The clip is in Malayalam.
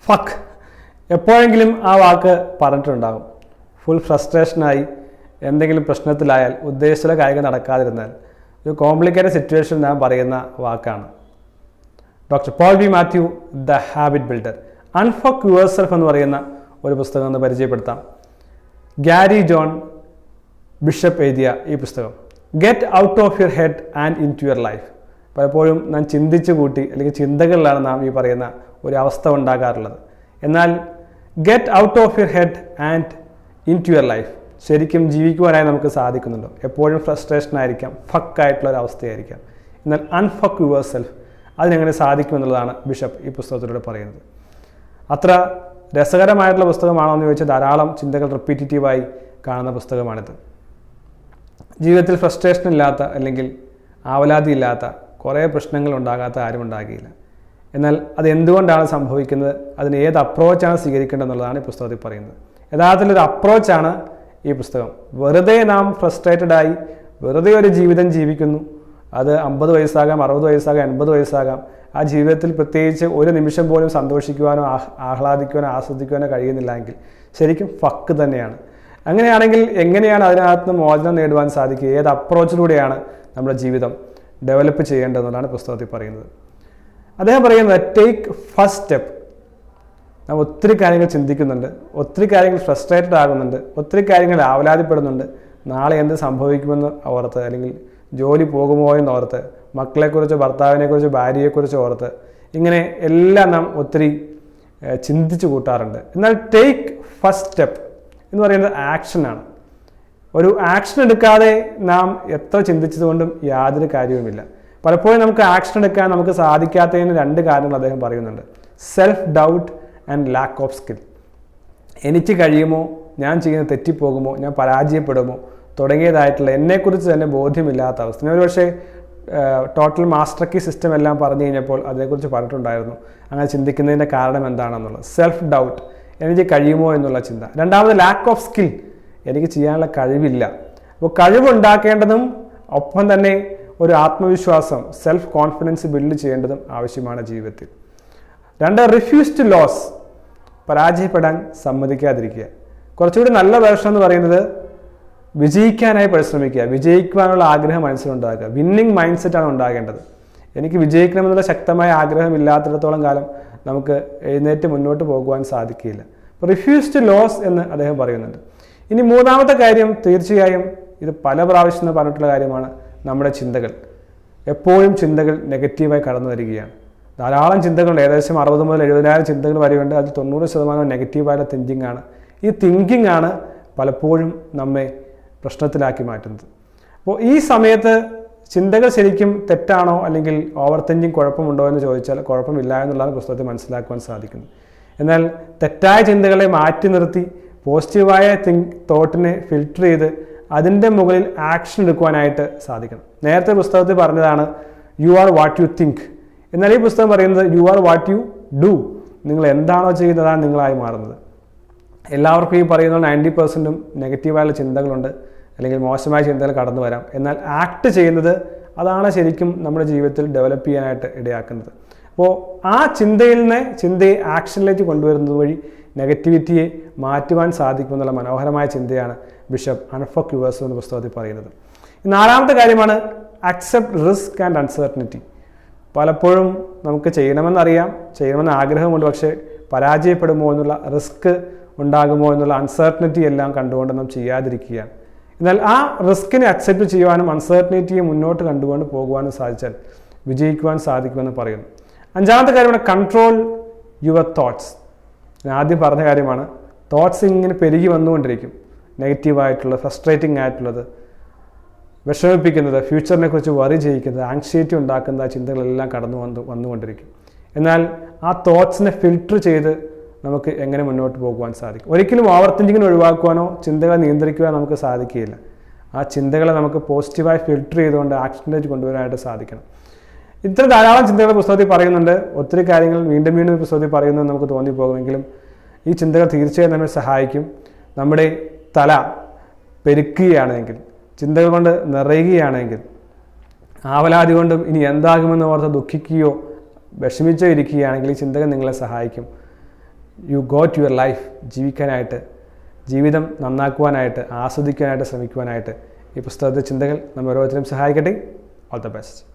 ഫക്ക്. എപ്പോഴെങ്കിലും ആ വാക്ക് പറഞ്ഞിട്ടുണ്ടാകും. ഫുൾ ഫ്രസ്ട്രേഷനായി എന്തെങ്കിലും പ്രശ്നത്തിലായാൽ ഉദ്ദേശിച്ച കാര്യങ്ങൾ നടക്കാതിരുന്നാൽ ഒരു കോംപ്ലിക്കേറ്റഡ് സിറ്റുവേഷൻ ഞാൻ പറയുന്ന വാക്കാണ്. Doctor Paul B Mathew, the habit builder. Unfuck yourself എന്ന് പറയുന്ന ഒരു പുസ്തകം ഒന്ന് പരിചയപ്പെടുത്താം. ഗാരി ജോൺ ബിഷപ്പ് എഴുതിയ ഈ പുസ്തകം. Get out of your head and into your life. പലപ്പോഴും നാം ചിന്തിച്ചു കൂട്ടി അല്ലെങ്കിൽ ചിന്തകളിലാണ് നാം ഈ പറയുന്ന ഒരു അവസ്ഥ ഉണ്ടാകാറുള്ളത്. എന്നാൽ get out of your head and into your life, ശരിക്കും ജീവിക്കുവാനായി നമുക്ക് സാധിക്കുന്നുണ്ടോ? എപ്പോഴും ഫ്രസ്ട്രേഷൻ ആയിരിക്കാം, ഫക്കായിട്ടുള്ള ഒരു അവസ്ഥയായിരിക്കാം. എന്നാൽ അൺഫക്ക് യുവർ സെൽഫ്, അതിനെങ്ങനെ സാധിക്കുമെന്നുള്ളതാണ് ബിഷപ്പ് ഈ പുസ്തകത്തിലൂടെ പറയുന്നത്. അത്ര രസകരമായിട്ടുള്ള പുസ്തകമാണോ എന്ന് ചോദിച്ചാൽ ധാരാളം ചിന്തകൾ റിപ്പീറ്റീവായി കാണുന്ന പുസ്തകമാണിത്. ജീവിതത്തിൽ ഫ്രസ്ട്രേഷൻ ഇല്ലാത്ത അല്ലെങ്കിൽ ആവലാതി ഇല്ലാത്ത കുറേ പ്രശ്നങ്ങൾ ഉണ്ടാകാത്ത ആരും ഉണ്ടാകില്ല. എന്നാൽ അത് എന്തുകൊണ്ടാണ് സംഭവിക്കുന്നത്, അതിന് ഏത് അപ്രോച്ചാണ് സ്വീകരിക്കേണ്ടത് എന്നുള്ളതാണ് ഈ പുസ്തകത്തിൽ പറയുന്നത്. യഥാർത്ഥത്തിലൊരു അപ്രോച്ചാണ് ഈ പുസ്തകം. വെറുതെ നാം ഫ്രസ്ട്രേറ്റഡായി വെറുതെ ഒരു ജീവിതം ജീവിക്കുന്നു. അത് 50 വയസ്സാകാം, 60 വയസ്സാകാം, 80 വയസ്സാകാം. ആ ജീവിതത്തിൽ പ്രത്യേകിച്ച് ഒരു നിമിഷം പോലും സന്തോഷിക്കുവാനോ ആഹ്ലാദിക്കുവാനോ ആസ്വദിക്കുവാനോ കഴിയുന്നില്ലെങ്കിൽ ശരിക്കും ഫക്ക് തന്നെയാണ്. അങ്ങനെയാണെങ്കിൽ എങ്ങനെയാണ് അതിനകത്ത് നിന്ന് മോചനം നേടുവാൻ സാധിക്കുക? ഏത് അപ്രോച്ചിലൂടെയാണ് നമ്മുടെ ജീവിതം ഡെവലപ്പ് ചെയ്യേണ്ടതെന്നാണ് പുസ്തകത്തിൽ പറയുന്നത്. അദ്ദേഹം പറയുന്നത് ടേക്ക് ഫസ്റ്റ് സ്റ്റെപ്പ്. നാം ഒത്തിരി കാര്യങ്ങൾ ചിന്തിക്കുന്നുണ്ട്, ഒത്തിരി കാര്യങ്ങൾ ഫ്രസ്ട്രേറ്റഡ് ആകുന്നുണ്ട്, ഒത്തിരി കാര്യങ്ങൾ ആവലാതിപ്പെടുന്നുണ്ട്. നാളെ എന്ത് സംഭവിക്കുമെന്ന് ഓർത്ത്, അല്ലെങ്കിൽ ജോലി പോകുമോ എന്ന് ഓർത്ത്, മക്കളെക്കുറിച്ച്, ഭർത്താവിനെക്കുറിച്ച്, ഭാര്യയെക്കുറിച്ച് ഓർത്ത്, ഇങ്ങനെ എല്ലാം നാം ഒത്തിരി ചിന്തിച്ചു കൂട്ടാറുണ്ട്. എന്നാൽ ടേക്ക് ഫസ്റ്റ് സ്റ്റെപ്പ് എന്ന് പറയുന്നത് ആക്ഷനാണ്. ഒരു ആക്ഷൻ എടുക്കാതെ നാം എത്ര ചിന്തിച്ചതുകൊണ്ടും യാതൊരു കാര്യവുമില്ല. പലപ്പോഴും നമുക്ക് ആക്ഷൻ എടുക്കാൻ നമുക്ക് സാധിക്കാത്തതിന് 2 കാരണങ്ങൾ അദ്ദേഹം പറയുന്നുണ്ട്. Self doubt and lack of skill. എനിക്ക് കഴിയുമോ, ഞാൻ ചെയ്യുന്നത് തെറ്റിപ്പോകുമോ, ഞാൻ പരാജയപ്പെടുമോ തുടങ്ങിയതായിട്ടുള്ള എന്നെക്കുറിച്ച് തന്നെ ബോധ്യമില്ലാത്ത അവസ്ഥ. ഞാൻ ഒരുപക്ഷെ ടോട്ടൽ മാസ്റ്റർ കീ സിസ്റ്റം എല്ലാം പറഞ്ഞു കഴിഞ്ഞപ്പോൾ അതിനെക്കുറിച്ച് പറഞ്ഞിട്ടുണ്ടായിരുന്നു. അങ്ങനെ ചിന്തിക്കുന്നതിൻ്റെ കാരണം എന്താണെന്നുള്ളത്. സെൽഫ് ഡൗട്ട്, എനിക്ക് കഴിയുമോ എന്നുള്ള ചിന്ത. രണ്ടാമത് ലാക്ക് ഓഫ് സ്കിൽ, എനിക്ക് ചെയ്യാനുള്ള കഴിവില്ല. അപ്പോൾ കഴിവുണ്ടാക്കേണ്ടതും ഒപ്പം തന്നെ ഒരു ആത്മവിശ്വാസം, സെൽഫ് കോൺഫിഡൻസ് ബിൽഡ് ചെയ്യേണ്ടതും ആവശ്യമാണ് ജീവിതത്തിൽ. 2, റിഫ്യൂസ് ടു ലോസ്. പരാജയപ്പെടാൻ സമ്മതിക്കാതിരിക്കുക. കുറച്ചുകൂടി നല്ല വേർഷൻ എന്ന് പറയുന്നത് വിജയിക്കാനായി പരിശ്രമിക്കുക, വിജയിക്കുവാനുള്ള ആഗ്രഹം മനസ്സിലുണ്ടാക്കുക. വിന്നിങ് മൈൻഡ് സെറ്റാണ് ഉണ്ടാകേണ്ടത്. എനിക്ക് വിജയിക്കണമെന്നുള്ള ശക്തമായ ആഗ്രഹം ഇല്ലാത്തിടത്തോളം കാലം നമുക്ക് എഴുന്നേറ്റ് മുന്നോട്ട് പോകുവാൻ സാധിക്കില്ല. അപ്പോൾ റിഫ്യൂസ് ടു ലോസ് എന്ന് അദ്ദേഹം പറയുന്നുണ്ട്. ഇനി 3ാമത്തെ കാര്യം, തീർച്ചയായും ഇത് പല പ്രാവശ്യം പറഞ്ഞിട്ടുള്ള കാര്യമാണ്, നമ്മുടെ ചിന്തകൾ. എപ്പോഴും ചിന്തകൾ നെഗറ്റീവായി കടന്നു വരികയാണ്. ധാരാളം ചിന്തകളുണ്ട്. ഏകദേശം 60 മുതൽ 70,000 ചിന്തകൾ വരെയുണ്ട്. അതിൽ 90% നെഗറ്റീവായ തിങ്കിങ് ആണ്. ഈ തിങ്കിങ് ആണ് പലപ്പോഴും നമ്മെ പ്രശ്നത്തിലാക്കി മാറ്റുന്നത്. അപ്പോൾ ഈ സമയത്ത് ചിന്തകൾ ശരിക്കും തെറ്റാണോ അല്ലെങ്കിൽ ഓവർ തിങ്കിങ് കുഴപ്പമുണ്ടോ എന്ന് ചോദിച്ചാൽ കുഴപ്പമില്ല എന്നുള്ളതാണ് പുസ്തകത്തിൽ മനസ്സിലാക്കുവാൻ സാധിക്കുന്നത്. എന്നാൽ തെറ്റായ ചിന്തകളെ മാറ്റി നിർത്തി പോസിറ്റീവായ തോട്ടിനെ ഫിൽട്ടർ ചെയ്ത് അതിൻ്റെ മുകളിൽ ആക്ഷൻ എടുക്കുവാനായിട്ട് സാധിക്കണം. നേരത്തെ പുസ്തകത്തിൽ പറഞ്ഞതാണ് you are what you think. എന്നാൽ ഈ പുസ്തകം പറയുന്നത് you are what you do. നിങ്ങൾ എന്താണോ ചെയ്യുന്നതാണ് നിങ്ങളായി മാറുന്നത്. എല്ലാവർക്കും ഈ പറയുന്ന 90% നെഗറ്റീവായുള്ള ചിന്തകളുണ്ട്, അല്ലെങ്കിൽ മോശമായ ചിന്തകൾ കടന്നു വരാം. എന്നാൽ ആക്ട് ചെയ്യുന്നത് അതാണ് ശരിക്കും നമ്മുടെ ജീവിതത്തിൽ ഡെവലപ്പ് ചെയ്യാനായിട്ട് ഇടയാക്കുന്നത്. അപ്പോൾ ആ ചിന്തയെ ആക്ഷനിലേക്ക് കൊണ്ടുവരുന്നത് വഴി നെഗറ്റിവിറ്റിയെ മാറ്റുവാൻ സാധിക്കുമെന്നുള്ള മനോഹരമായ ചിന്തയാണ് ബിഷപ്പ് അൺഫക്ക് യുവേഴ്സ് എന്ന പുസ്തകത്തിൽ പറയുന്നത്. 4ാമത്തെ കാര്യമാണ് അക്സെപ്റ്റ് റിസ്ക് ആൻഡ് അൺസർട്ടനിറ്റി. പലപ്പോഴും നമുക്ക് ചെയ്യണമെന്ന് ആഗ്രഹമുണ്ട്, പക്ഷേ പരാജയപ്പെടുമോ എന്നുള്ള റിസ്ക് ഉണ്ടാകുമോ എന്നുള്ള അൺസർട്ടനിറ്റി എല്ലാം കണ്ടുകൊണ്ട് നാം ചെയ്യാതിരിക്കുകയാണ്. എന്നാൽ ആ റിസ്കിനെ അക്സെപ്റ്റ് ചെയ്യുവാനും അൺസർട്ടനിറ്റിയെ മുന്നോട്ട് കണ്ടുകൊണ്ട് പോകുവാനും സാധിച്ചാൽ വിജയിക്കുവാൻ സാധിക്കുമെന്ന് പറയുന്നു. 5ാമത്തെ കാര്യമാണ് കൺട്രോൾ യുവർ തോട്ട്സ്. ഞാൻ ആദ്യം പറഞ്ഞ കാര്യമാണ്. തോട്ട്സ് ഇങ്ങനെ പെരുകി വന്നുകൊണ്ടിരിക്കും. നെഗറ്റീവായിട്ടുള്ളത്, ഫ്രസ്ട്രേറ്റിംഗ് ആയിട്ടുള്ളത്, വിഷമിപ്പിക്കുന്നത്, ഫ്യൂച്ചറിനെ കുറിച്ച് വറി ചെയ്യിക്കുന്നത്, ആങ്സൈറ്റി ഉണ്ടാക്കുന്ന ചിന്തകളെല്ലാം വന്നുകൊണ്ടിരിക്കും. എന്നാൽ ആ തോട്ട്സിനെ ഫിൽട്ടർ ചെയ്ത് നമുക്ക് എങ്ങനെ മുന്നോട്ട് പോകുവാൻ സാധിക്കും? ഒരിക്കലും ഓവർ തിങ്കിങ്ങിനെ ഒഴിവാക്കുവാനോ ചിന്തകളെ നിയന്ത്രിക്കുവാനോ നമുക്ക് സാധിക്കുകയില്ല. ആ ചിന്തകളെ നമുക്ക് പോസിറ്റീവായി ഫിൽട്ടർ ചെയ്തുകൊണ്ട് ആക്ഷനിലേക്ക് കൊണ്ടുവരാനായിട്ട് സാധിക്കണം. ഇത്ര ധാരാളം ചിന്തകൾ പുസ്തകത്തിൽ പറയുന്നുണ്ട്. ഒത്തിരി കാര്യങ്ങൾ വീണ്ടും വീണ്ടും പുസ്തകത്തിൽ പറയുന്നത് നമുക്ക് തോന്നിപ്പോകുമെങ്കിലും ഈ ചിന്തകൾ തീർച്ചയായും നമ്മെ സഹായിക്കും. നമ്മുടെ തല പെരുക്കുകയാണെങ്കിൽ, ചിന്തകൾ കൊണ്ട് നിറയുകയാണെങ്കിൽ, ആവലാതി കൊണ്ടും ഇനി എന്താകുമെന്ന് ഓർത്ത് ദുഃഖിക്കുകയോ വിഷമിച്ചോ ഇരിക്കുകയാണെങ്കിൽ ഈ ചിന്തകൾ നിങ്ങളെ സഹായിക്കും. You go to your life. ജീവിക്കാനായിട്ട്, ജീവിതം നന്നാക്കുവാനായിട്ട്, ആസ്വദിക്കാനായിട്ട് ശ്രമിക്കുവാനായിട്ട് ഈ പുസ്തകത്തിലെ ചിന്തകൾ നമ്മൾ ഓരോരുത്തരും സഹായിക്കട്ടെ. All the best.